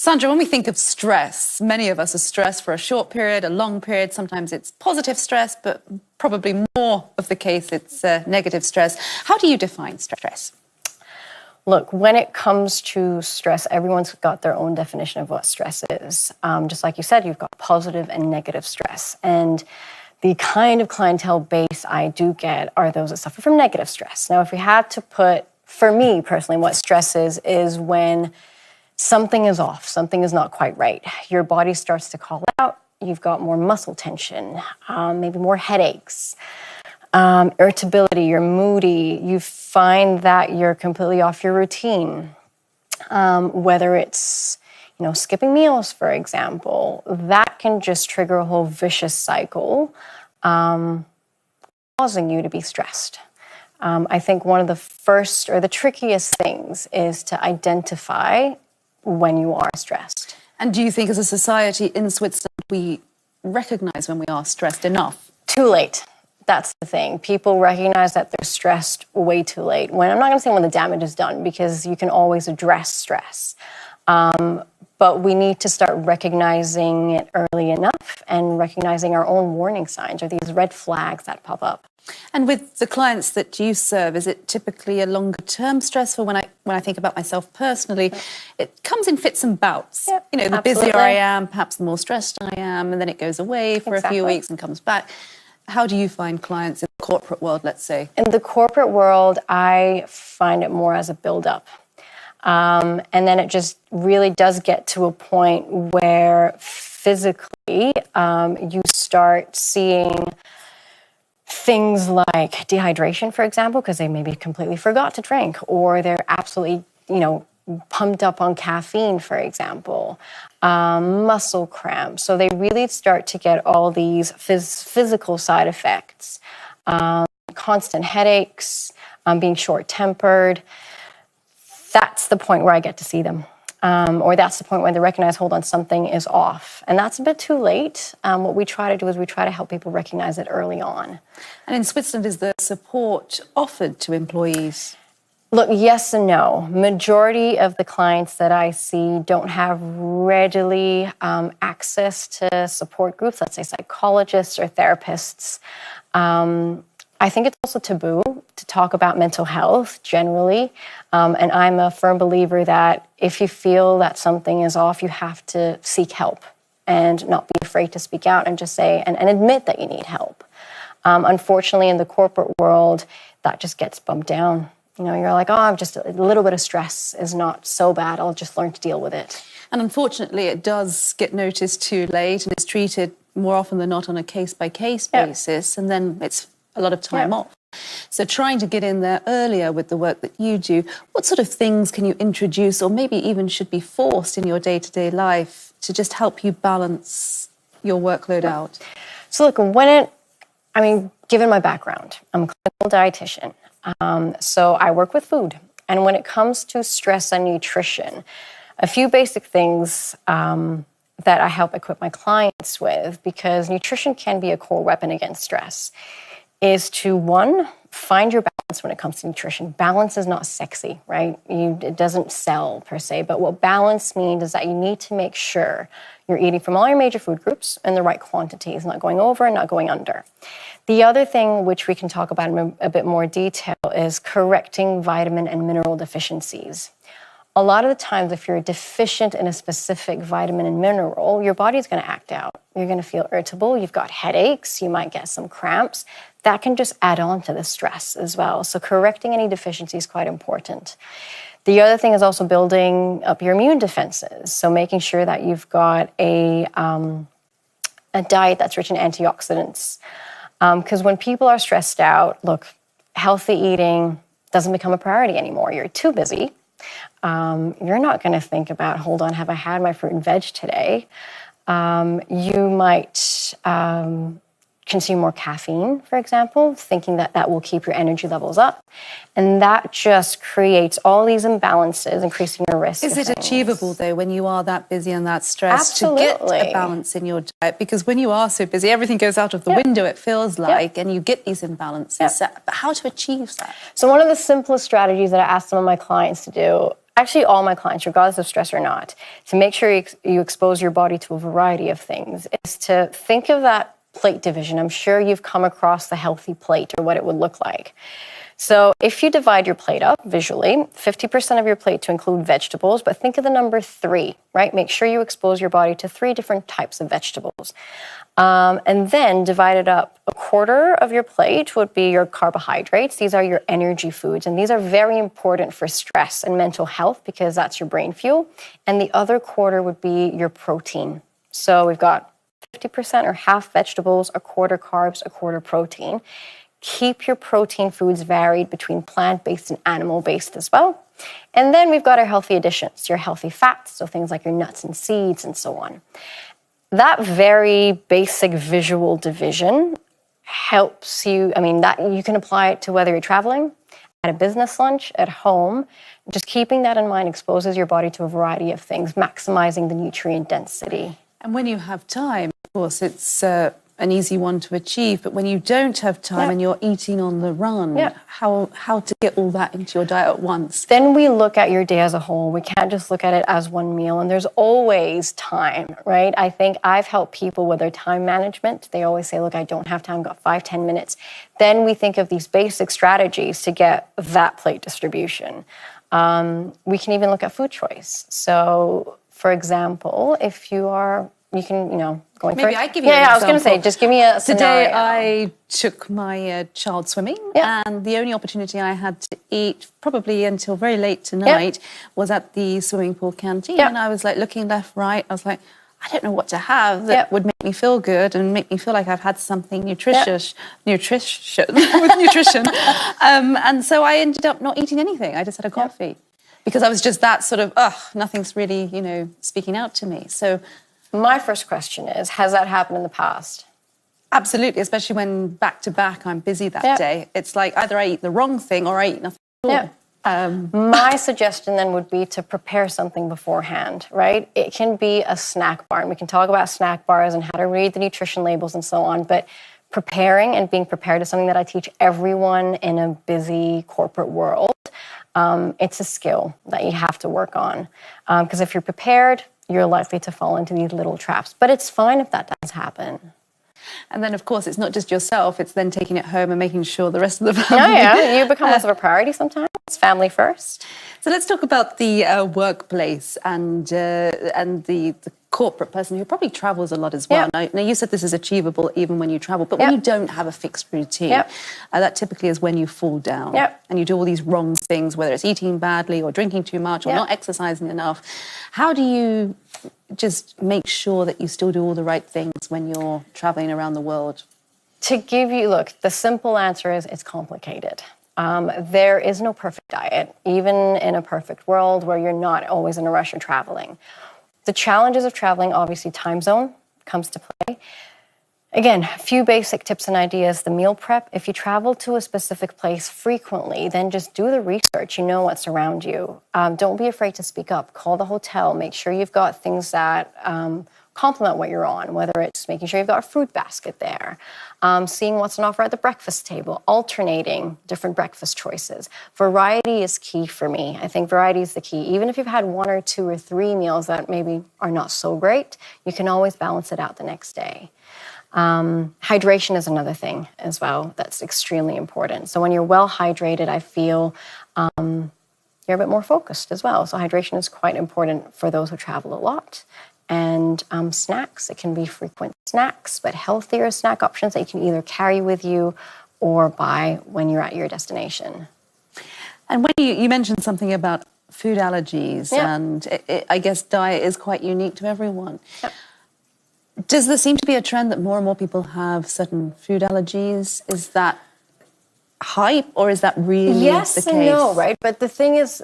Sandra, when we think of stress, many of us are stressed for a short period, a long period. Sometimes it's positive stress, but probably more of the case it's negative stress. How do you define stress? Look, when it comes to stress, everyone's got their own definition of what stress is. Just like you said, you've got positive and negative stress. And the kind of clientele base I do get are those that suffer from negative stress. Now, if we had to put, for me personally, what stress is when something is off, something is not quite right. Your body starts to call out, you've got more muscle tension, maybe more headaches, irritability, you're moody, you find that you're completely off your routine. Whether it's, skipping meals, for example, that can just trigger a whole vicious cycle, causing you to be stressed. I think one of the first or the trickiest things is to identify when you are stressed. And do you think as a society in Switzerland we recognize when we are stressed enough? Too late. That's the thing. People recognize that they're stressed way too late. When I'm not going to say when the damage is done, because you can always address stress. But we need to start recognizing it early enough and recognizing our own warning signs or these red flags that pop up. And with the clients that you serve, is it typically a longer-term stress? For when I think about myself personally, it comes in fits and bouts. Yep, the absolutely. busier I am, perhaps the more stressed I am, and then it goes away for a few weeks and comes back. How do you find clients in the corporate world, let's say? In the corporate world, I find it more as a build-up. And then it just really does get to a point where physically you start seeing things like dehydration, for example, because they maybe completely forgot to drink, or they're absolutely, pumped up on caffeine, for example, muscle cramps. So they really start to get all these physical side effects, constant headaches, being short-tempered. That's the point where I get to see them. Or that's the point where they recognize, hold on, something is off. And that's a bit too late. What we try to do is we try to help people recognize it early on. And in Switzerland, is there support offered to employees? Look, yes and no. Majority of the clients that I see don't have readily access to support groups, let's say psychologists or therapists. I think it's also taboo to talk about mental health generally. And I'm a firm believer that if you feel that something is off, you have to seek help and not be afraid to speak out and just say and admit that you need help. Unfortunately, in the corporate world, that just gets bumped down. You're like, I'm just a little bit of stress is not so bad. I'll just learn to deal with it. And unfortunately, it does get noticed too late and is treated more often than not on a case-by-case basis. And then it's a lot of time off. So trying to get in there earlier with the work that you do, what sort of things can you introduce or maybe even should be forced in your day-to-day life to just help you balance your workload out? So look, given my background, I'm a clinical dietitian. So I work with food. And when it comes to stress and nutrition, a few basic things that I help equip my clients with, because nutrition can be a core weapon against stress, is to, one, find your balance when it comes to nutrition. Balance is not sexy, right? It doesn't sell per se, but what balance means is that you need to make sure you're eating from all your major food groups in the right quantities, not going over and not going under. The other thing which we can talk about in a bit more detail is correcting vitamin and mineral deficiencies. A lot of the times, if you're deficient in a specific vitamin and mineral, your body's going to act out. You're going to feel irritable. You've got headaches. You might get some cramps. That can just add on to the stress as well. So correcting any deficiency is quite important. The other thing is also building up your immune defenses. So making sure that you've got a diet that's rich in antioxidants. Because when people are stressed out, look, healthy eating doesn't become a priority anymore. You're too busy. You're not going to think about, hold on, have I had my fruit and veg today? You might consume more caffeine, for example, thinking that that will keep your energy levels up. And that just creates all these imbalances, increasing your risk. Is it achievable, though, when you are that busy and that stressed, Absolutely. to get a balance in your diet? Because when you are so busy, everything goes out of the window, it feels like, and you get these imbalances. But how to achieve that? So one of the simplest strategies that I ask some of my clients to do actually all my clients, regardless of stress or not, to make sure you expose your body to a variety of things, is to think of that plate division. I'm sure you've come across the healthy plate or what it would look like. So if you divide your plate up visually, 50% of your plate to include vegetables, but think of the number 3, right? Make sure you expose your body to 3 different types of vegetables. And then divide it up. A quarter of your plate would be your carbohydrates. These are your energy foods, and these are very important for stress and mental health because that's your brain fuel. And the other quarter would be your protein. So we've got 50% or half vegetables, a quarter carbs, a quarter protein. Keep your protein foods varied between plant-based and animal-based as well. And then we've got our healthy additions, your healthy fats, so things like your nuts and seeds and so on. That very basic visual division helps you, that you can apply it to whether you're traveling, at a business lunch, at home. Just keeping that in mind exposes your body to a variety of things, maximizing the nutrient density. And when you have time, of course, it's an easy one to achieve, but when you don't have time and you're eating on the run, how to get all that into your diet at once? Then we look at your day as a whole. We can't just look at it as one meal, and there's always time, right? I think I've helped people with their time management. They always say, look, I don't have time, I've got 5-10 minutes. Then we think of these basic strategies to get that plate distribution. We can even look at food choice. So, for example, if you can, going for it. Maybe I give you an example. I was going to say, just give me a scenario. Today I took my child swimming, and the only opportunity I had to eat, probably until very late tonight, was at the swimming pool canteen. And I was like looking left, right. I was like, I don't know what to have that would make me feel good and make me feel like I've had something nutritious with nutrition. And so I ended up not eating anything. I just had a coffee because I was just that sort of, nothing's really, speaking out to me. So my first question is, has that happened in the past? Absolutely, especially when back-to-back I'm busy that day. It's like either I eat the wrong thing or I eat nothing at all. My suggestion then would be to prepare something beforehand, right? It can be a snack bar, and we can talk about snack bars and how to read the nutrition labels and so on, but preparing and being prepared is something that I teach everyone in a busy corporate world. It's a skill that you have to work on, because if you're prepared, you're likely to fall into these little traps. But it's fine if that does happen. And then, of course, it's not just yourself, it's then taking it home and making sure the rest of the family... You become less of a priority sometimes. It's family first. So let's talk about the workplace and the corporate person who probably travels a lot as well. Now, you said this is achievable even when you travel, but when you don't have a fixed routine, that typically is when you fall down and you do all these wrong things, whether it's eating badly or drinking too much or not exercising enough. How do you just make sure that you still do all the right things when you're traveling around the world? To give you, look, the simple answer is it's complicated. There is no perfect diet, even in a perfect world where you're not always in a rush of traveling. The challenges of traveling, obviously time zone comes to play. Again, a few basic tips and ideas. The meal prep, if you travel to a specific place frequently, then just do the research. You know what's around you. Don't be afraid to speak up. Call the hotel. Make sure you've got things that complement what you're on, whether it's making sure you've got a fruit basket there, seeing what's on offer at the breakfast table, alternating different breakfast choices. Variety is key for me. I think variety is the key. Even if you've had 1 or 2 or 3 meals that maybe are not so great, you can always balance it out the next day. Hydration is another thing as well that's extremely important. So when you're well hydrated, I feel you're a bit more focused as well. So hydration is quite important for those who travel a lot. And snacks, it can be frequent snacks, but healthier snack options that you can either carry with you or buy when you're at your destination. And when you mentioned something about food allergies, and I guess diet is quite unique to everyone. Does there seem to be a trend that more and more people have certain food allergies? Is that hype, or is that really the case? Yes and no, right? But the thing is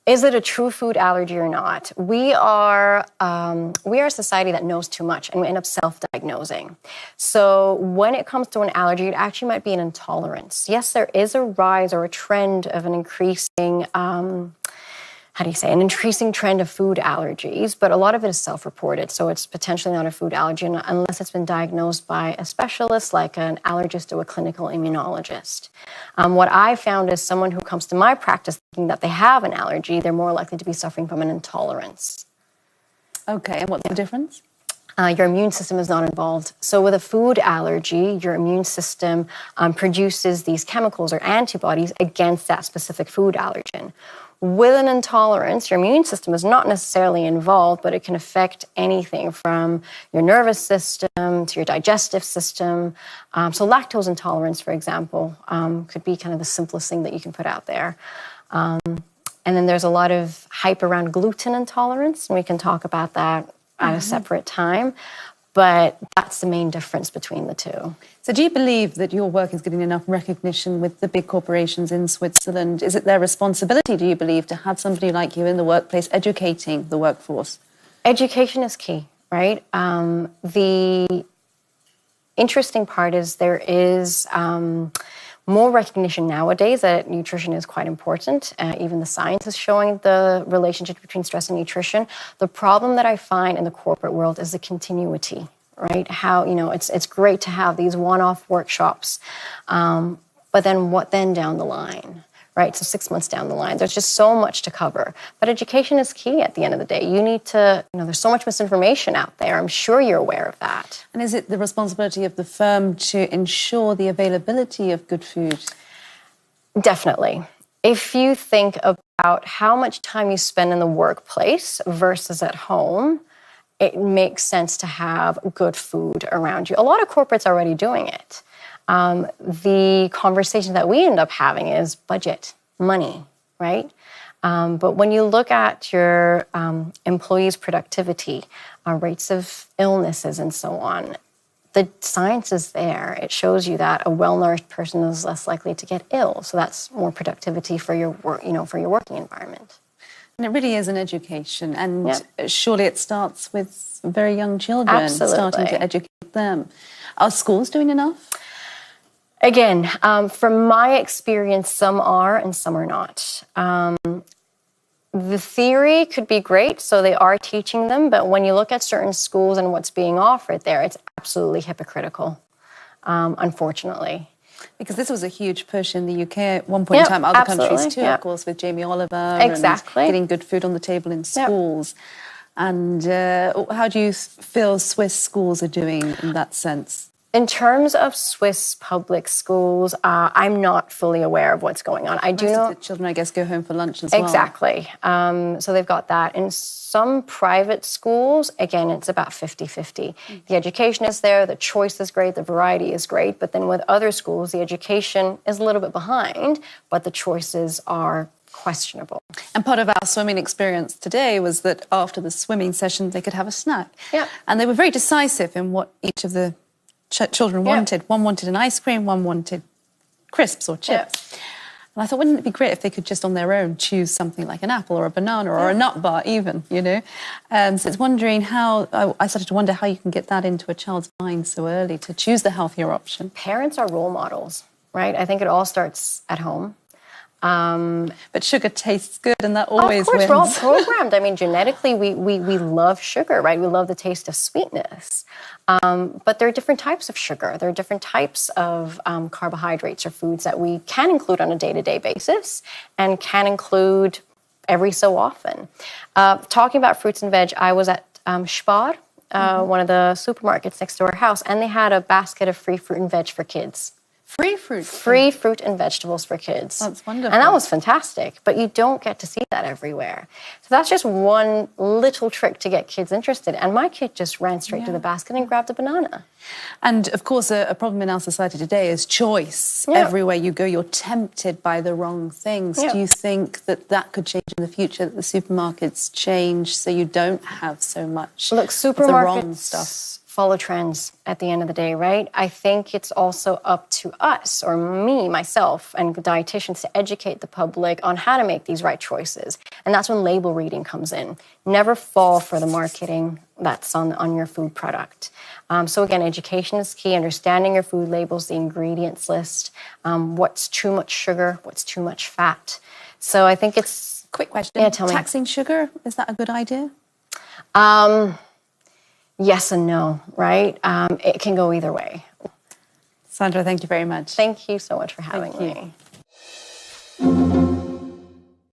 it a true food allergy or not? We are a society that knows too much, and we end up self-diagnosing. So when it comes to an allergy, it actually might be an intolerance. Yes, there is a rise or a trend of an increasing an increasing trend of food allergies, but a lot of it is self-reported. So it's potentially not a food allergy unless it's been diagnosed by a specialist like an allergist or a clinical immunologist. What I found is someone who comes to my practice thinking that they have an allergy, they're more likely to be suffering from an intolerance. Okay, and what's the difference? Your immune system is not involved. So with a food allergy, your immune system produces these chemicals or antibodies against that specific food allergen. With an intolerance, your immune system is not necessarily involved, but it can affect anything from your nervous system to your digestive system. So lactose intolerance, for example, could be kind of the simplest thing that you can put out there. And then there's a lot of hype around gluten intolerance, and we can talk about that at a separate time. But that's the main difference between the two. So do you believe that your work is getting enough recognition with the big corporations in Switzerland? Is it their responsibility, do you believe, to have somebody like you in the workplace educating the workforce? Education is key, right? The interesting part is there is more recognition nowadays that nutrition is quite important. Even the science is showing the relationship between stress and nutrition. The problem that I find in the corporate world is the continuity, right? How, it's great to have these one-off workshops, but then what then down the line, right? So 6 months down the line, there's just so much to cover. But education is key at the end of the day. You need to, there's so much misinformation out there. I'm sure you're aware of that. And is it the responsibility of the firm to ensure the availability of good food? Definitely. If you think about how much time you spend in the workplace versus at home, it makes sense to have good food around you. A lot of corporates are already doing it. The conversation that we end up having is budget, money, right? But when you look at your employees' productivity, rates of illnesses and so on, the science is there. It shows you that a well-nourished person is less likely to get ill. So that's more productivity for your work, for your working environment. And it really is an education. And surely it starts with very young children. Absolutely. Starting to educate them. Are schools doing enough? Again, from my experience, some are and some are not. The theory could be great, so they are teaching them, but when you look at certain schools and what's being offered there, it's absolutely hypocritical, unfortunately. Because this was a huge push in the UK at one point in time, other countries too, of course, with Jamie Oliver and getting good food on the table in schools. And how do you feel Swiss schools are doing in that sense? In terms of Swiss public schools, I'm not fully aware of what's going on. I do know the children, I guess, go home for lunch as well. Exactly. So they've got that. In some private schools, again, it's about 50-50. The education is there, the choice is great, the variety is great. But then with other schools, the education is a little bit behind, but the choices are questionable. And part of our swimming experience today was that after the swimming session, they could have a snack. Yeah. And they were very decisive in what each of the children wanted. One wanted an ice cream, one wanted crisps or chips. And I thought, wouldn't it be great if they could just on their own choose something like an apple or a banana or a nut bar even, So it's wondering how, I started to wonder how you can get that into a child's mind so early to choose the healthier option. Parents are role models, right? I think it all starts at home. But sugar tastes good, and that always wins. Of course, we're all programmed. I mean, genetically, we love sugar, right? We love the taste of sweetness. But there are different types of sugar. There are different types of carbohydrates or foods that we can include on a day-to-day basis and can include every so often. Talking about fruits and veg, I was at Spar, one of the supermarkets next to our house, and they had a basket of free fruit and veg for kids. Free fruit? Free fruit and vegetables for kids. That's wonderful. And that was fantastic, but you don't get to see that everywhere. So that's just one little trick to get kids interested. And my kid just ran straight to the basket and grabbed a banana. And, of course, a problem in our society today is choice. Everywhere you go, you're tempted by the wrong things. Do you think that that could change in the future, that the supermarkets change so you don't have so much of the wrong stuff? Follow trends at the end of the day, right? I think it's also up to us, or me, myself, and dietitians to educate the public on how to make these right choices. And that's when label reading comes in. Never fall for the marketing that's on your food product. So again, education is key, understanding your food labels, the ingredients list, what's too much sugar, what's too much fat. So I think it's Quick question. Yeah, tell me. Taxing sugar, is that a good idea? Yes and no, right? It can go either way. Sandra, thank you very much. Thank you so much for having me.